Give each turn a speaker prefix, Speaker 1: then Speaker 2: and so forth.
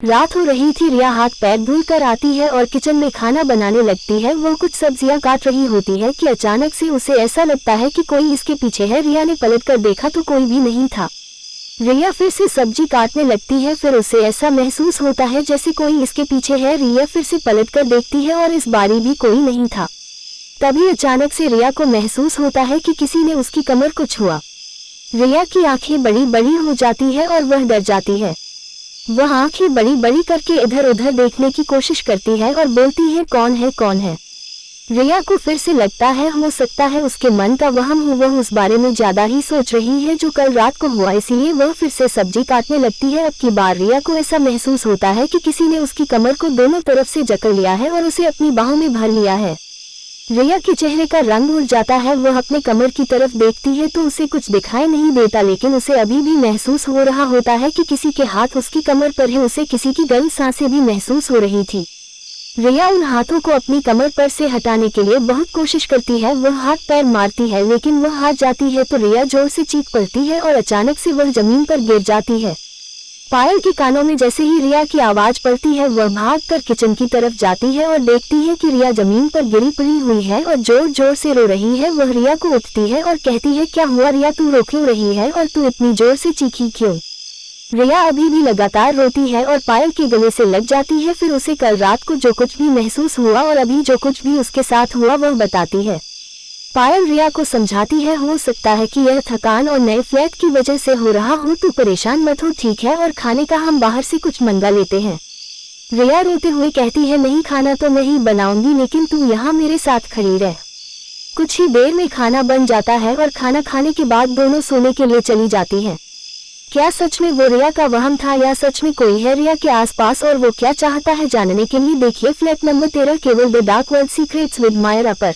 Speaker 1: रात हो रही थी। रिया हाथ पैर धुल कर आती है और किचन में खाना बनाने लगती है। वो कुछ सब्जियां काट रही होती है कि अचानक से उसे ऐसा लगता है कि कोई इसके पीछे है। रिया ने पलट कर देखा तो कोई भी नहीं था। रिया फिर से सब्जी काटने लगती है। फिर उसे ऐसा महसूस होता है जैसे कोई इसके पीछे है। रिया फिर से पलट कर देखती है और इस बारी भी कोई नहीं था। तभी अचानक से रिया को महसूस होता है कि किसी ने उसकी कमर को छुआ। रिया की आंखें बड़ी बड़ी हो जाती है और वह डर जाती है। वह आंखें बड़ी बड़ी करके इधर उधर देखने की कोशिश करती है और बोलती है, कौन है कौन है। रिया को फिर से लगता है हो सकता है उसके मन का वहम हो। वह उस बारे में ज्यादा ही सोच रही है जो कल रात को हुआ, इसीलिए वह फिर से सब्जी काटने लगती है। अब की बार रिया को ऐसा महसूस होता है कि किसी ने उसकी कमर को दोनों तरफ से जकड़ लिया है और उसे अपनी बाहों में भर लिया है। रिया के चेहरे का रंग उड़ जाता है। वह अपने कमर की तरफ देखती है तो उसे कुछ दिखाई नहीं देता, लेकिन उसे अभी भी महसूस हो रहा होता है कि किसी के हाथ उसकी कमर पर है। उसे किसी की गर्म सांसें भी महसूस हो रही थी। रिया उन हाथों को अपनी कमर पर से हटाने के लिए बहुत कोशिश करती है। वह हाथ पैर मारती है लेकिन वह हाथ जाती है तो रिया जोर से चीख पड़ती है और अचानक से वह जमीन पर गिर जाती है। पायल के कानों में जैसे ही रिया की आवाज पड़ती है, वह भागकर किचन की तरफ जाती है और देखती है कि रिया जमीन पर गिरी पड़ी हुई है और जोर जोर से रो रही है। वह रिया को उठती है और कहती है, क्या हुआ रिया, तू रो क्यों रही है और तू इतनी जोर से चीखी क्यों। रिया अभी भी लगातार रोती है और पायल के गले से लग जाती है। फिर उसे कल रात को जो कुछ भी महसूस हुआ और अभी जो कुछ भी उसके साथ हुआ वह बताती है। पायल रिया को समझाती है, हो सकता है कि यह थकान और नए फ्लैट की वजह से हो रहा हो, तू परेशान मत हो, ठीक है, और खाने का हम बाहर से कुछ मंगा लेते हैं। रिया रोते हुए कहती है, नहीं, खाना तो मैं ही बनाऊंगी, लेकिन तू यहाँ मेरे साथ खड़ी रह। कुछ ही देर में खाना बन जाता है और खाना खाने के बाद दोनों सोने के लिए चली जाती हैं। क्या सच में वो रिया का वहम था या सच में कोई है रिया के आसपास और वो क्या चाहता है, जानने के लिए देखिए फ्लैट नंबर 13 केवल the dark world secrets with Myra पर।